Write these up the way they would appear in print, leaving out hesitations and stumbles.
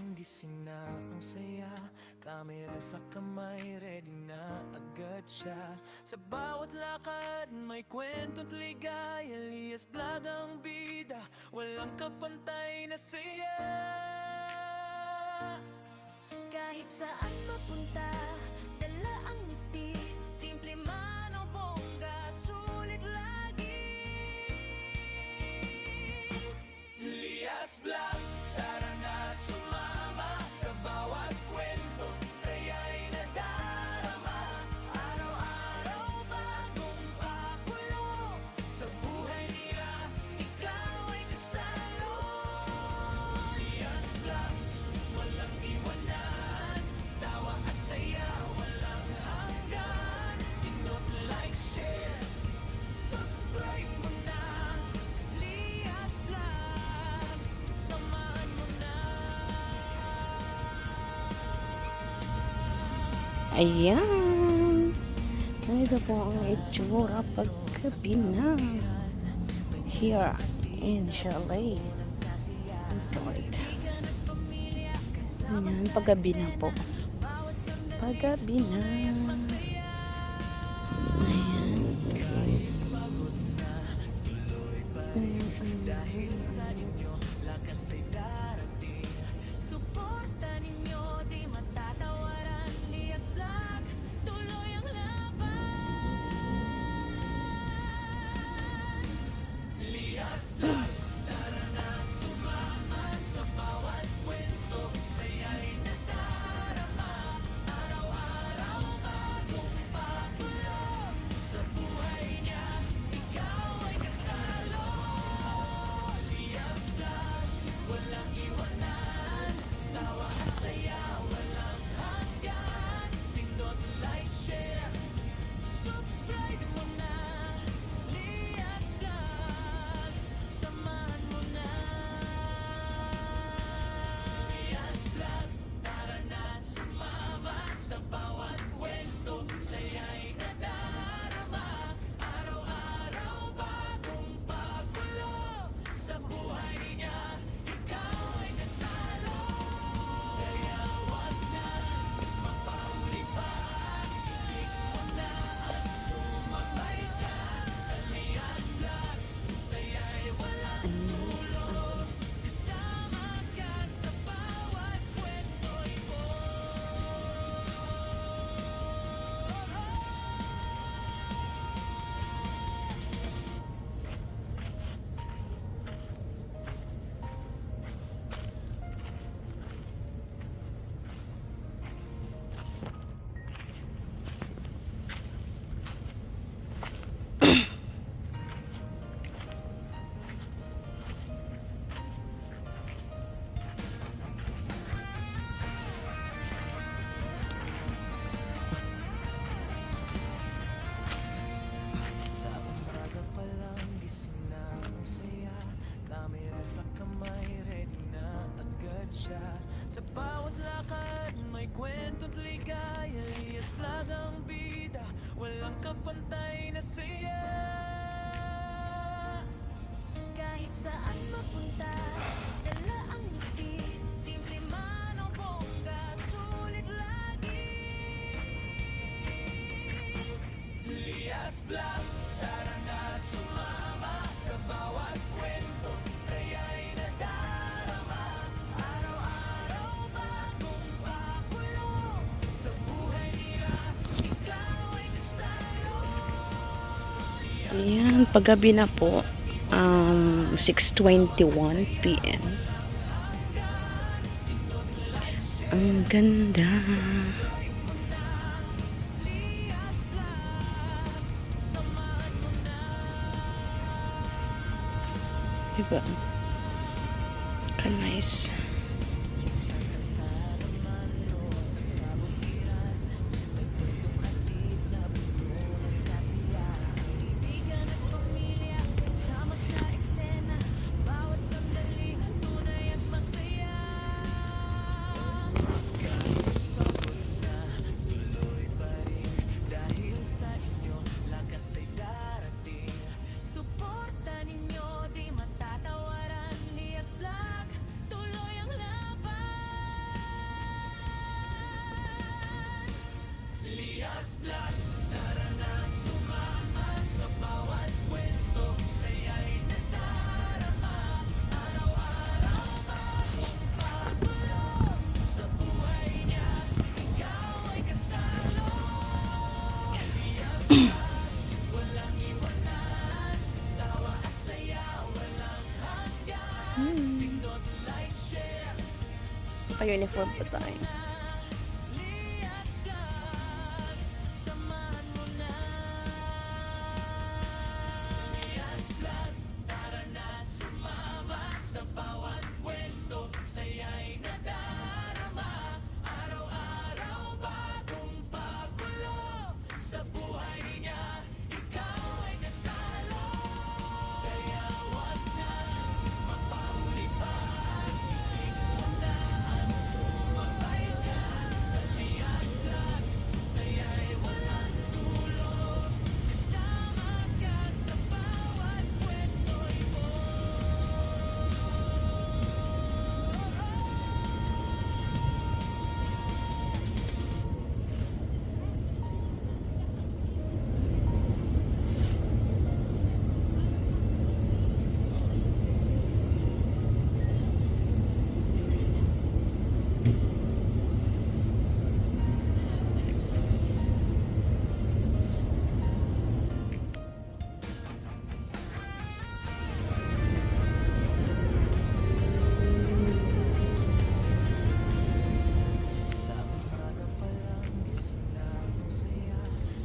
lang gising na ang saya. Kamera sa kamay, ready na agad siya. Sa bawat lakad, may kwento't ligaya. Elias Vlog ang bida, walang kapantay na saya. Kahit saan mapunta, dala ang ngiti. Simple man o bongga, sulit lagi. Elias Vlog, tara na sumama. Sa bawat kwento, saya'y nadarama. Araw-araw bagong pakulo. Sa buhay niya, Ikaw ay kasalo. Elias Vlog, walang iwanan. Tawa at saya, walang hanggan. Pindot, like, share, subscribe mo na. Elias Vlog, samahan mo na. Ayan. Ito po ang itsura paggabi na. Here in Chalet Resort. Ayan, paggabi na po. Paggabi na. Ayan. Dahil sa inyo, lakas ay darating. Suporta ninyo, di matatawaran. Elias Vlog, tuloy ang laban. Elias Vlog, tara na sumama. Sa bawat kwento, saya'y nadarama. Araw-araw bagong pagulo. Sa buhay niya, ikaw ay kasalo. Elias Vlog, walang iwanan. Tawa at saya, walang hanggan. Pindot, like, share, Subscribe mo na. Elias Vlog, samahan mo na. Elias Vlog, tara na sumama. Sa bawat kwento, saya'y nadarama. Araw-araw bagong pagulo. Sa buhay niya, ikaw ay kasalo. Kaya wag na mapahuli pa. I-click mo na at sumabay ka. Sa Elias Vlog, saya'y walang dulo. Kasama ka sa bawat kwento'y Sa umaga pa lang gising na ang saya. Kamera sa kamay, ready na agad siya. Sa bawat lakad, may kwento't ligaya. Elias Vlog ang bida, walang kapantay na saya. Kahit saan mapunta, dala ang ngiti. Simple man o bongga, sulit lagi. Elias Vlog, tara na sumama. Sa bawat kwento, saya'y nadarama. Araw-araw bagong pakulo. Sa buhay niya, ikaw ay kasalo. Ayan, paggabi na po. 6:21 PM. Ang ganda. Elias Vlog, samahan mo na. Diba? Ka-nice. Kaibigan at pamilya, kasama sa eksena. Bawat sandali, tunay at masaya. Tuloy pa rin dahil sa inyo, lakas ay darating. Suporta ninyo, di matatawaran. Elias Vlog, tuloy Naka-uniform pa tayo. Sa umaga pa lang gising na ang saya,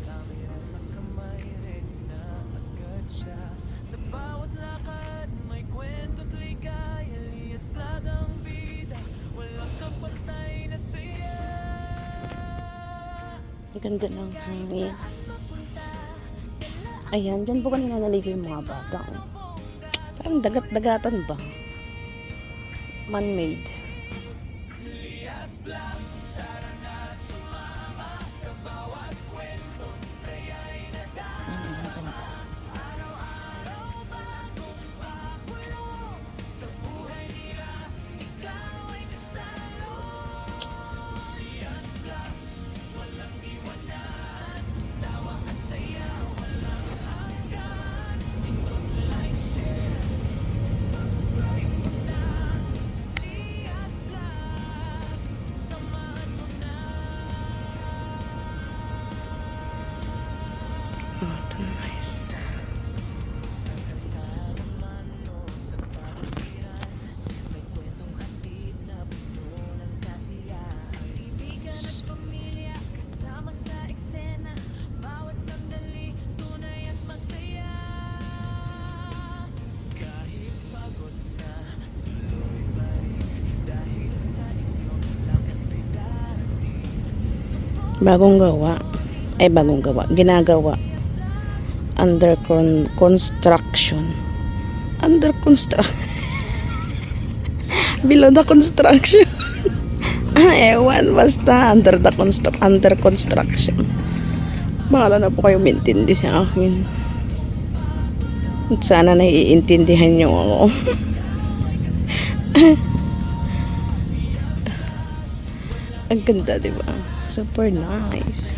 kamera sa kamay, ready na agad siya. Sa bawat lakad may kwento't ligaya, Elias Vlog ang bida, walang kapantay na saya. Ang ganda ng hangin. Ayan, dyan po kanina naligo yung mga bata. Oh. Parang dagat-dagatan ba? Man-made. Ayan, ang ganda. Oh, ito nice. Sa kalsada man o sa pamilihan, may kwentong hatid na puno ng kasiyahan. Kaibigan at pamilya, kasama sa eksena. Bawat sandali, tunay at masaya. Kahit pagod na, tuloy pa rin, dahil sa inyo lakas ay darating. Bagong gawa. Ay, bagong gawa. Ginagawa. Under construction. Under construction. Below the construction. Ewan, basta under construction. Bahala na po kayo mintindi sa akin. At sana naiintindihan nyo ako. Ang ganda, diba? Super nice.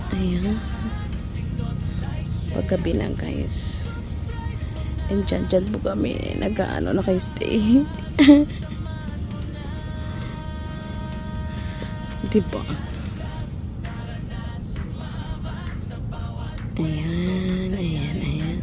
Ayan. Paggabi na, guys. And dyan po kami nag-ano, naka-stay. Diba? Ayan, ayan, ayan.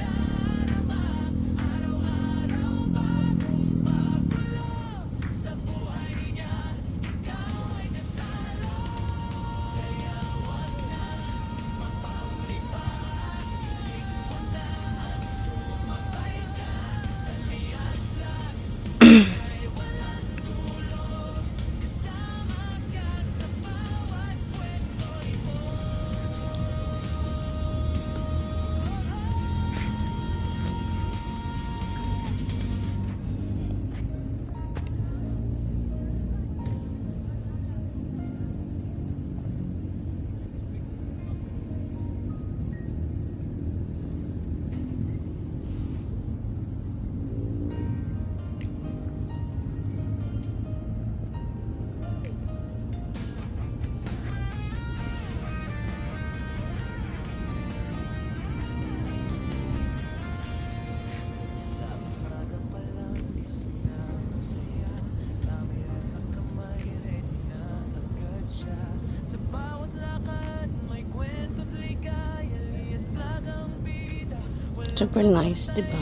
Super nice, diba?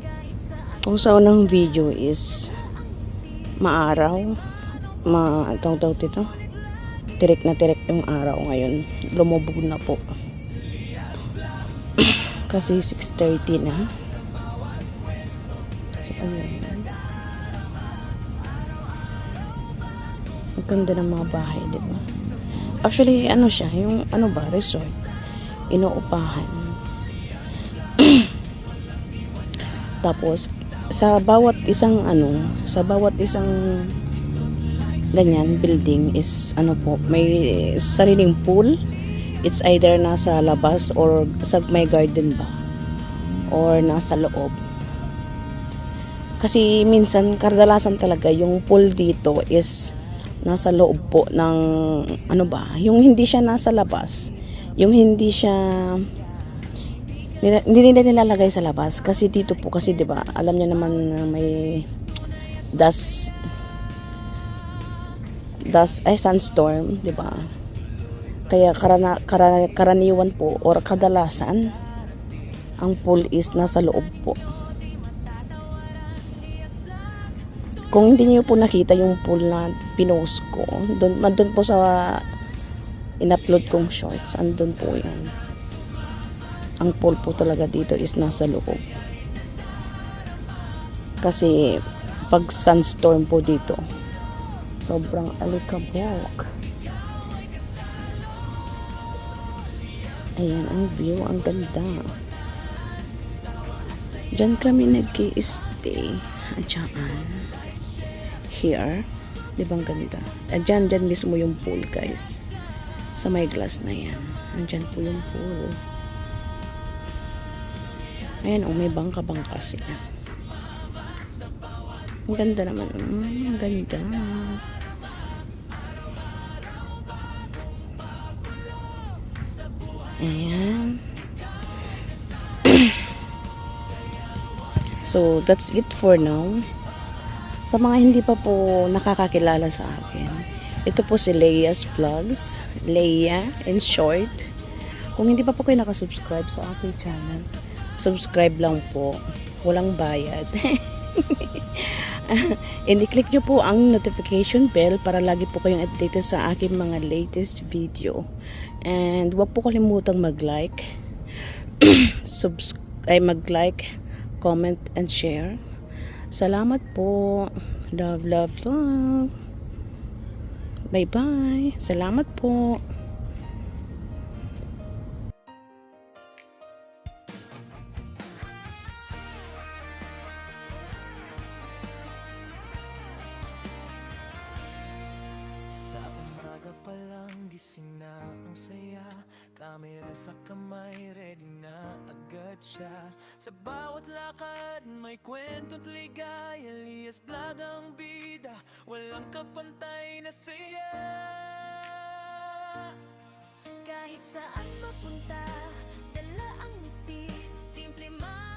Kahit saan Kung sa unang video is maaraw, tawag dito, tirik na tirik yung araw. Ngayon lumubog na po kasi 6:30 na. So ayun, ang ganda ng mga bahay, di ba? Actually, ano siya, yung ano ba, resort, inuupahan. Tapos sa bawat isang ganyan building is ano po, may sariling pool. It's either nasa labas or sa may garden ba or nasa loob. Kasi minsan kadalasan talaga yung pool dito is nasa loob po ng ano ba, yung hindi siya nasa labas, yung hindi nila nilalagay sa labas. Kasi dito po kasi 'di ba, alam niyo naman na may sandstorm, 'di ba? Kaya karaniwan po or kadalasan ang pool is nasa loob po. Kung hindi niyo po nakita yung pool na pinost ko, doon po sa in-upload kong shorts, andun po 'yan. Ang pool po talaga dito is nasa loob. Kasi pag sandstorm po dito, sobrang alikabok. Ayan ang view, ang ganda. Diyan kami nag-i-stay. Diyan. Here. Di ba ang ganda? Diyan mismo yung pool, guys. Sa may glass na yan. Andyan po yung pool. Ayan, may bangka-bangka sila. Ang ganda naman. Ang ganda. Ayan. So, that's it for now. Sa mga hindi pa po nakakakilala sa akin, ito po si Leia's Vlogs. Leia in short. Kung hindi pa po kayo nakasubscribe sa aking channel, subscribe lang po. Walang bayad. And i-click nyo po ang notification bell para lagi po kayong updated sa aking mga latest video. And huwag po kalimutang mag-like, mag-like, comment, and share. Salamat po. Love, love, love. Bye-bye. Salamat po. Sa umaga pa lang gising na ang saya, kamera sa kamay, ready na agad siya. Sa bawat lakad may kwento't ligaya, Elias Vlog ang bida, walang kapantay na saya. Kahit saan mapunta, dala ang ngiti, simple man